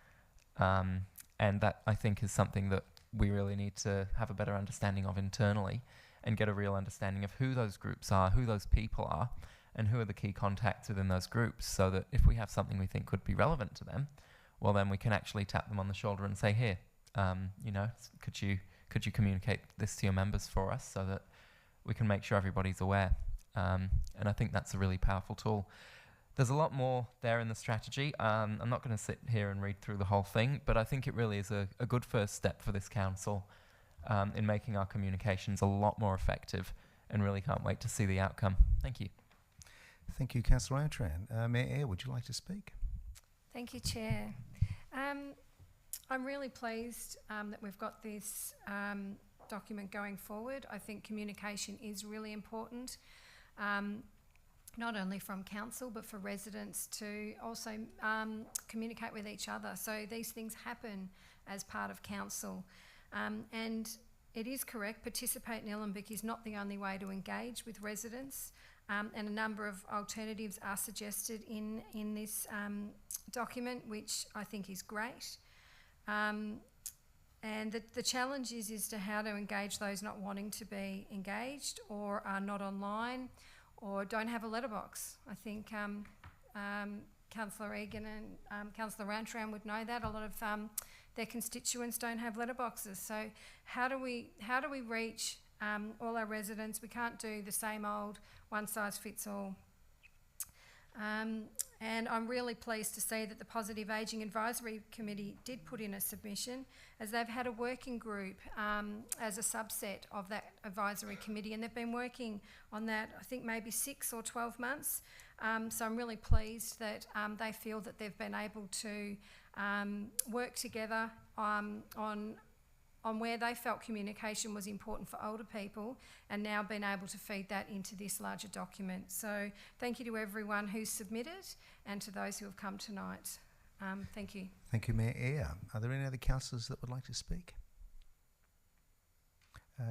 and that I think is something that we really need to have a better understanding of internally, and get a real understanding of who those groups are, who those people are, and who are the key contacts within those groups, so that if we have something we think could be relevant to them, well then we can actually tap them on the shoulder and say, here, could you communicate this to your members for us, so that we can make sure everybody's aware. And I think that's a really powerful tool. There's a lot more there in the strategy. I'm not going to sit here and read through the whole thing, but I think it really is a good first step for this council in making our communications a lot more effective, and really can't wait to see the outcome. Thank you. Thank you, Councillor Antran. Mayor Eyre, would you like to speak? Thank you, Chair. I'm really pleased that we've got this document going forward. I think communication is really important, not only from council but for residents to also communicate with each other. So these things happen as part of council. And it is correct, participate in Eltham is not the only way to engage with residents, and a number of alternatives are suggested in this document, which I think is great. And the challenge is to how to engage those not wanting to be engaged, or are not online, or don't have a letterbox. I think Councillor Egan and Councillor Rantram would know that. A lot of their constituents don't have letterboxes. So how do we reach all our residents? We can't do the same old one size fits all. And I'm really pleased to see that the Positive Ageing Advisory Committee did put in a submission, as they've had a working group as a subset of that advisory committee, and they've been working on that, I think, maybe 6 or 12 months. So I'm really pleased that they feel that they've been able to work together on where they felt communication was important for older people, and now been able to feed that into this larger document. So thank you to everyone who's submitted and to those who have come tonight. Thank you. Thank you, Mayor Eyre. Are there any other councillors that would like to speak?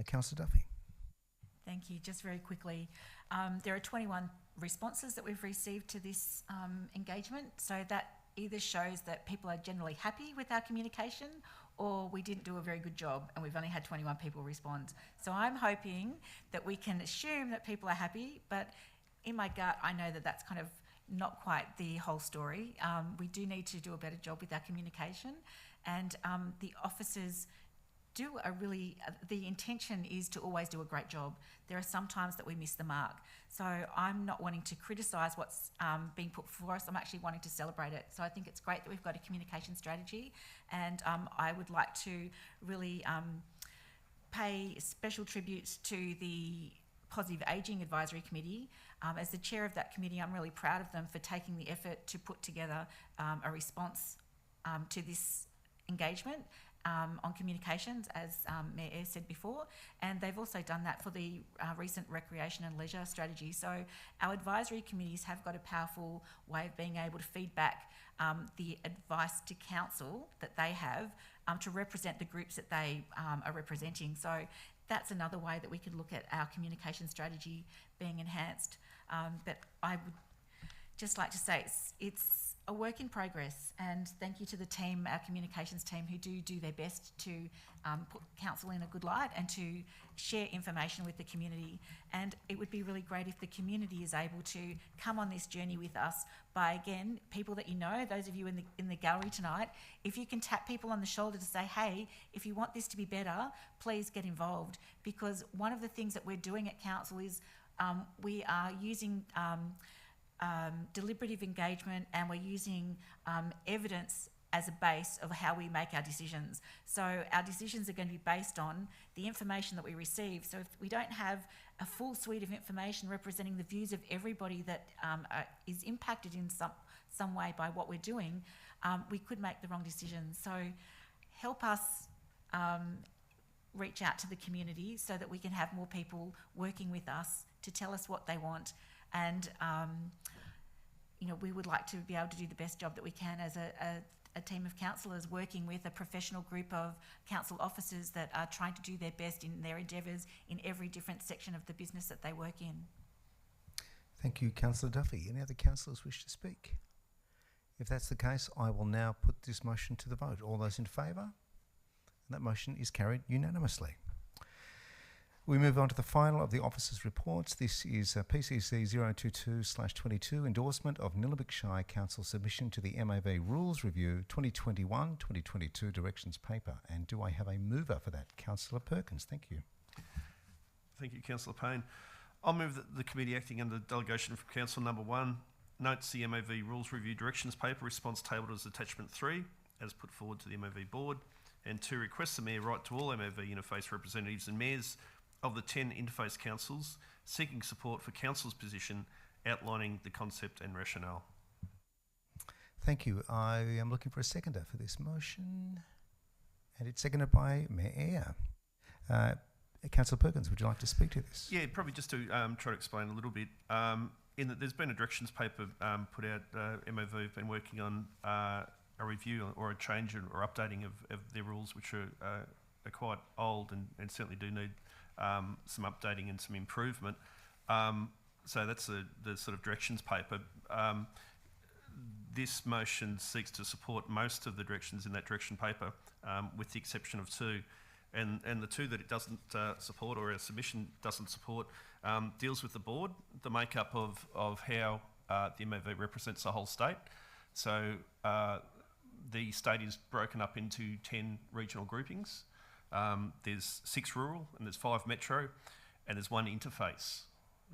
Councillor Duffy. Thank you. Just very quickly, there are 21 responses that we've received to this engagement, so that either shows that people are generally happy with our communication, or we didn't do a very good job and we've only had 21 people respond. So I'm hoping that we can assume that people are happy, but in my gut I know that that's kind of not quite the whole story. We do need to do a better job with our communication, and the officers do the intention is to always do a great job. There are some times that we miss the mark. So I'm not wanting to criticise what's being put before us. I'm actually wanting to celebrate it. So I think it's great that we've got a communication strategy, and I would like to really pay special tributes to the Positive Ageing Advisory Committee. As the chair of that committee, I'm really proud of them for taking the effort to put together a response to this engagement on communications, as Mayor Eyre said before, and they've also done that for the recent recreation and leisure strategy. So our advisory committees have got a powerful way of being able to feed back the advice to council that they have to represent the groups that they are representing. So that's another way that we could look at our communication strategy being enhanced. But I would just like to say it's a work in progress, and thank you to the team, our communications team, who do their best to put council in a good light and to share information with the community. And it would be really great if the community is able to come on this journey with us by, again, people that you know, those of you in the gallery tonight, if you can tap people on the shoulder to say, hey, if you want this to be better, please get involved. Because one of the things that we're doing at council is we are using deliberative engagement, and we're using evidence as a base of how we make our decisions. So our decisions are going to be based on the information that we receive. So if we don't have a full suite of information representing the views of everybody that is impacted in some way by what we're doing, we could make the wrong decisions. So help us reach out to the community so that we can have more people working with us to tell us what they want. And we would like to be able to do the best job that we can as a team of councillors, working with a professional group of council officers that are trying to do their best in their endeavours in every different section of the business that they work in. Thank you, Councillor Duffy. Any other councillors wish to speak? If that's the case, I will now put this motion to the vote. All those in favour? That motion is carried unanimously. We move on to the final of the officers' reports. This is PCC 022/22, endorsement of Nillumbik Shire Council submission to the MAV Rules Review 2021-2022 directions paper. And do I have a mover for that? Councillor Perkins, thank you. Thank you, Councillor Payne. I'll move that the committee acting under delegation from Council Number 1 notes the MAV Rules Review directions paper response tabled as attachment 3 as put forward to the MAV board, and 2, requests the Mayor write to all MAV interface representatives and mayors of the 10 interface councils seeking support for council's position, outlining the concept and rationale. Thank you. I am looking for a seconder for this motion, and it's seconded by Mayor Eyre. Councillor Perkins, would you like to speak to this? Yeah, probably just to try to explain a little bit. In that there's been a directions paper put out, MAV have been working on a review or a change or updating of their rules, which are quite old and certainly do need some updating and some improvement. So that's the sort of directions paper. This motion seeks to support most of the directions in that direction paper, with the exception of 2. And the 2 that it doesn't support, or our submission doesn't support, deals with the board, the makeup of how the MAV represents the whole state. So the state is broken up into 10 regional groupings. There's 6 rural and there's 5 metro, and there's 1 interface,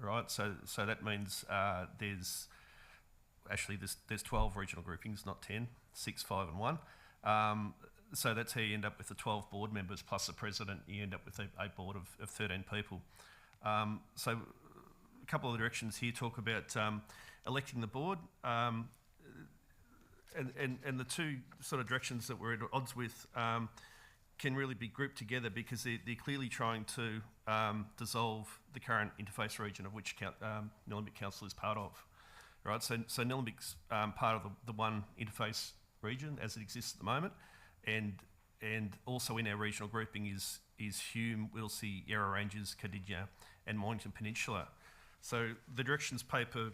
right? So that means there's actually there's 12 regional groupings, not 10, 6, 5 and 1. So that's how you end up with the 12 board members plus the president. You end up with a board of 13 people. So a couple of directions here talk about electing the board. And the two sort of directions that we're at odds with can really be grouped together because they're clearly trying to dissolve the current interface region of which Nillumbik Council is part of. Right, so Nillumbik's part of the one interface region as it exists at the moment, and also in our regional grouping is Hume, Whittlesea, Yarra Ranges, Cardinia, and Mornington Peninsula. So the directions paper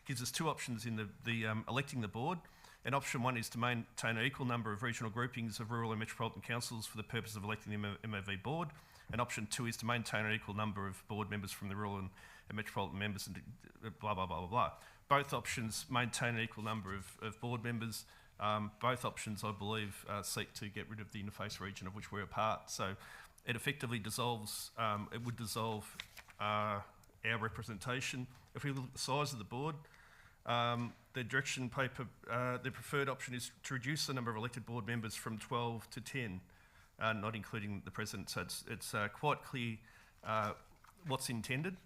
gives us two options in the electing the board. And option one is to maintain an equal number of regional groupings of rural and metropolitan councils for the purpose of electing the MOV board. And option two is to maintain an equal number of board members from the rural and metropolitan members and blah, blah, blah, blah, blah. Both options maintain an equal number of board members. Both options, I believe, seek to get rid of the interface region of which we're a part. So it effectively dissolves, it would dissolve our representation. If we look at the size of the board, the direction paper, the preferred option is to reduce the number of elected board members from 12 to 10, not including the president. So it's quite clear what's intended.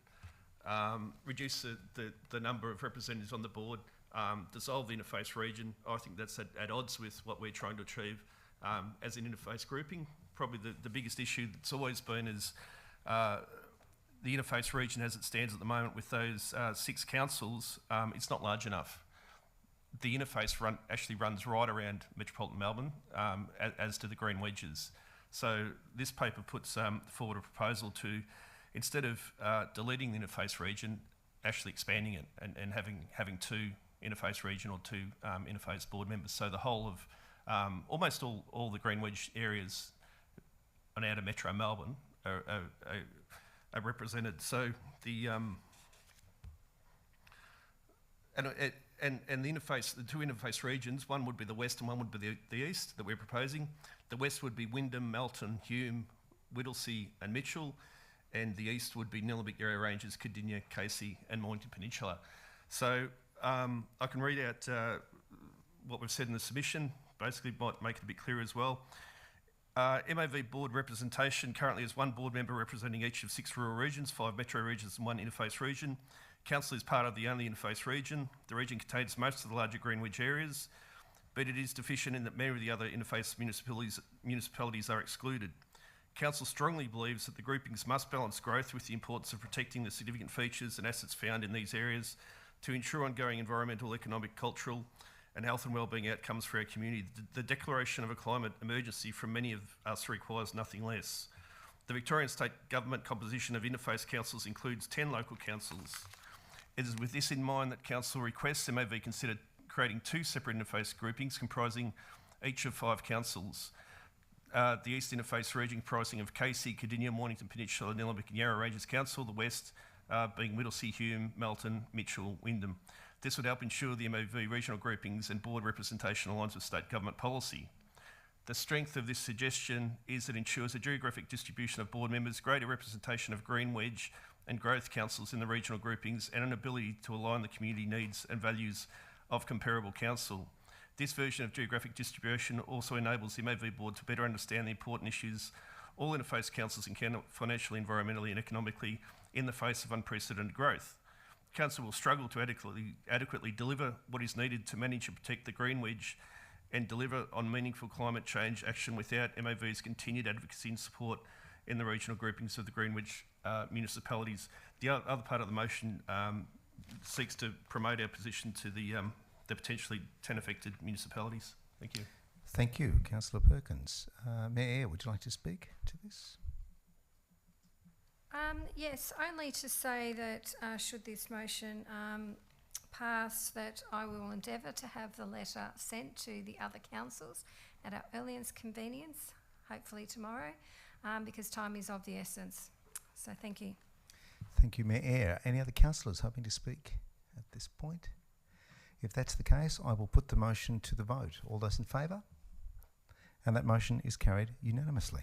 Reduce the number of representatives on the board, dissolve the interface region. I think that's at odds with what we're trying to achieve as an interface grouping. Probably the biggest issue that's always been is the interface region as it stands at the moment with those 6 councils, it's not large enough. The interface actually runs right around metropolitan Melbourne, as do the green wedges. So this paper puts forward a proposal to, instead of deleting the interface region, actually expanding it and having 2 interface region or 2 interface board members. So the whole of, almost all the green wedge areas on outer metro Melbourne are represented. So the and the interface, the 2 interface regions, one would be the west and one would be the east that we're proposing. The west would be Wyndham, Melton, Hume, Whittlesea and Mitchell, and the east would be Nillumbik, Yarra Ranges, Cardinia, Casey and Mornington Peninsula. So I can read out what we've said in the submission, basically might make it a bit clearer as well. MAV board representation currently has 1 board member representing each of 6 rural regions, 5 metro regions and 1 interface region. Council is part of the only interface region. The region contains most of the larger green wedge areas, but it is deficient in that many of the other interface municipalities are excluded. Council strongly believes that the groupings must balance growth with the importance of protecting the significant features and assets found in these areas to ensure ongoing environmental, economic, cultural and health and wellbeing outcomes for our community. The declaration of a climate emergency from many of us requires nothing less. The Victorian State Government composition of interface councils includes 10 local councils. It is with this in mind that Council requests MAV consider creating 2 separate interface groupings comprising each of 5 councils. The East Interface region comprising of Casey, Cardinia, Mornington Peninsula, Nillumbik and Yarra Ranges Council, the West being Whittlesea, Hume, Melton, Mitchell, Wyndham. This would help ensure the MAV regional groupings and board representation aligns with state government policy. The strength of this suggestion is it ensures a geographic distribution of board members, greater representation of green wedge and growth councils in the regional groupings, and an ability to align the community needs and values of comparable council. This version of geographic distribution also enables the MAV board to better understand the important issues all interface councils encounter financially, environmentally and economically in the face of unprecedented growth. Council will struggle to adequately deliver what is needed to manage and protect the green wedge and deliver on meaningful climate change action without MAV's continued advocacy and support in the regional groupings of the green wedge municipalities. The other part of the motion seeks to promote our position to the potentially 10 affected municipalities. Thank you. Thank you, Councillor Perkins. Mayor Eyre, would you like to speak to this? Yes, only to say that should this motion pass, that I will endeavour to have the letter sent to the other councils at our earliest convenience, hopefully tomorrow, because time is of the essence. So thank you. Thank you, Mayor Eyre. Any other councillors hoping to speak at this point? If that's the case, I will put the motion to the vote. All those in favour? And that motion is carried unanimously.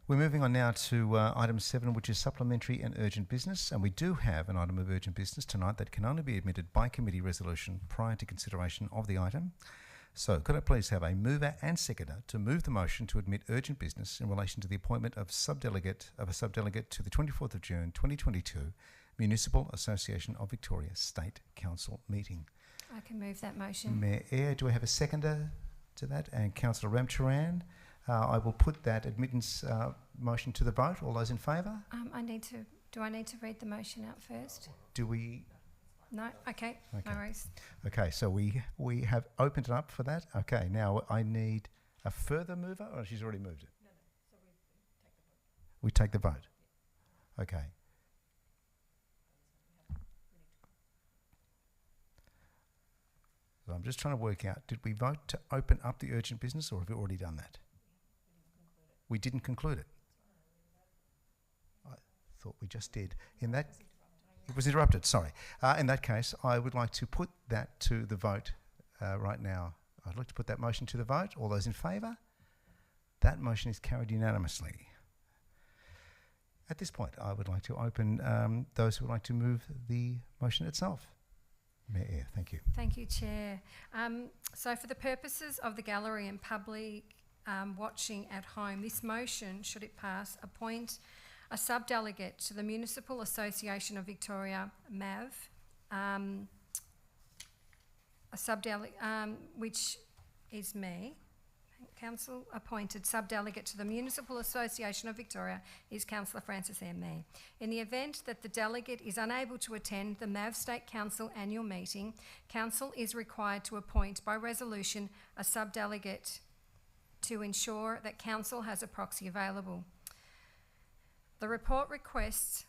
We're moving on now to item 7, which is supplementary and urgent business. And we do have an item of urgent business tonight that can only be admitted by committee resolution prior to consideration of the item. So could I please have a mover and seconder to move the motion to admit urgent business in relation to the appointment of a subdelegate to the 24th of June 2022 Municipal Association of Victoria State Council meeting. I can move that motion. Mayor Eyre, do I have a seconder to that? And Councillor Ramcharan. I will put that admittance motion to the vote. All those in favour? Do I need to read the motion out first? Do we? No? Okay. No worries. Okay, so we have opened it up for that. Okay, now I need a further mover, or she's already moved it? No, so we take the vote. Okay. So I'm just trying to work out, did we vote to open up the urgent business, or have we already done that? We didn't conclude it. I thought we just did. In that, it was interrupted. Sorry. In that case, I would like to put that to the vote right now. I'd like to put that motion to the vote. All those in favour? That motion is carried unanimously. At this point, I would like to open those who would like to move the motion itself. Mayor Eyre, thank you. Thank you, Chair. So for the purposes of the gallery and public watching at home, this motion, should it pass, appoint a subdelegate to the Municipal Association of Victoria, MAV, which is me. Council appointed subdelegate to the Municipal Association of Victoria is Councillor Francis M. Mee. In the event that the delegate is unable to attend the MAV State Council annual meeting, Council is required to appoint by resolution a subdelegate to ensure that Council has a proxy available. The report requests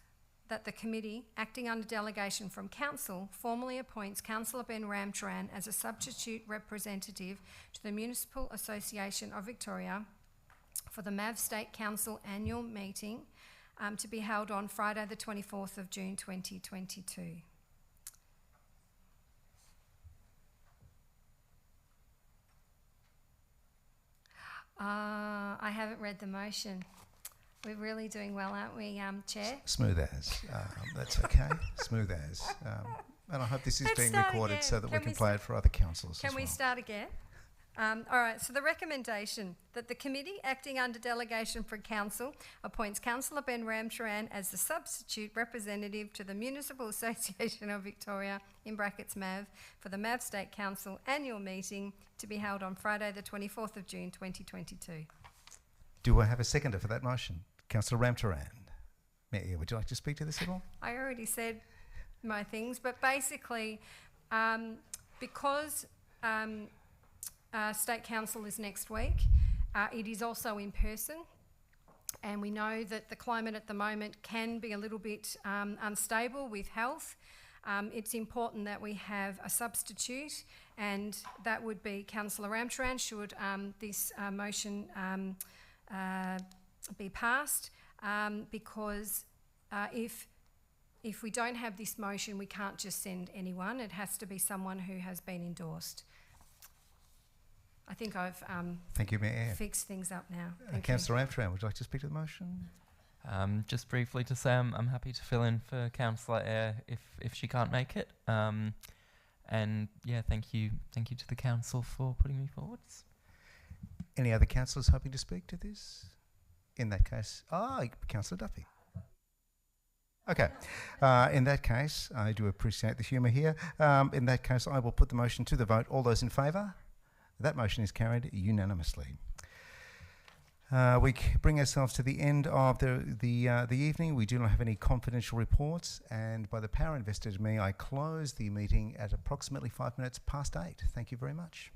that the committee, acting under delegation from Council, formally appoints Councillor Ben Ramcharan as a substitute representative to the Municipal Association of Victoria for the MAV State Council annual meeting to be held on Friday the 24th of June 2022. I haven't read the motion. We're really doing well, aren't we, Chair? Smooth as. That's okay. Smooth as. And I hope this is being recorded so that we can play it for other councils as well. Can we start again? All right, so the recommendation that the committee acting under delegation for Council appoints Councillor Ben Ramcharan as the substitute representative to the Municipal Association of Victoria, in brackets MAV, for the MAV State Council annual meeting to be held on Friday the 24th of June 2022. Do I have a seconder for that motion? Councillor Ramcharan. Mayor, would you like to speak to this at all? I already said my things, but basically, because State Council is next week, it is also in person, and we know that the climate at the moment can be a little bit unstable with health. It's important that we have a substitute, and that would be Councillor Ramcharan should this motion be passed, because if we don't have this motion, we can't just send anyone. It has to be someone who has been endorsed. I think I've thank you, Mayor. Fixed things up now. Councillor Ramcharan, would you like to speak to the motion? Just briefly to say I'm happy to fill in for Councillor Eyre if she can't make it. And yeah, thank you to the council for putting me forwards. Any other councillors hoping to speak to this? In that case, Councillor Duffy. Okay. In that case, I do appreciate the humour here. In that case, I will put the motion to the vote. All those in favour? That motion is carried unanimously. We bring ourselves to the end of the evening. We do not have any confidential reports, and by the power invested in me, I close the meeting at approximately 5 minutes past 8. Thank you very much.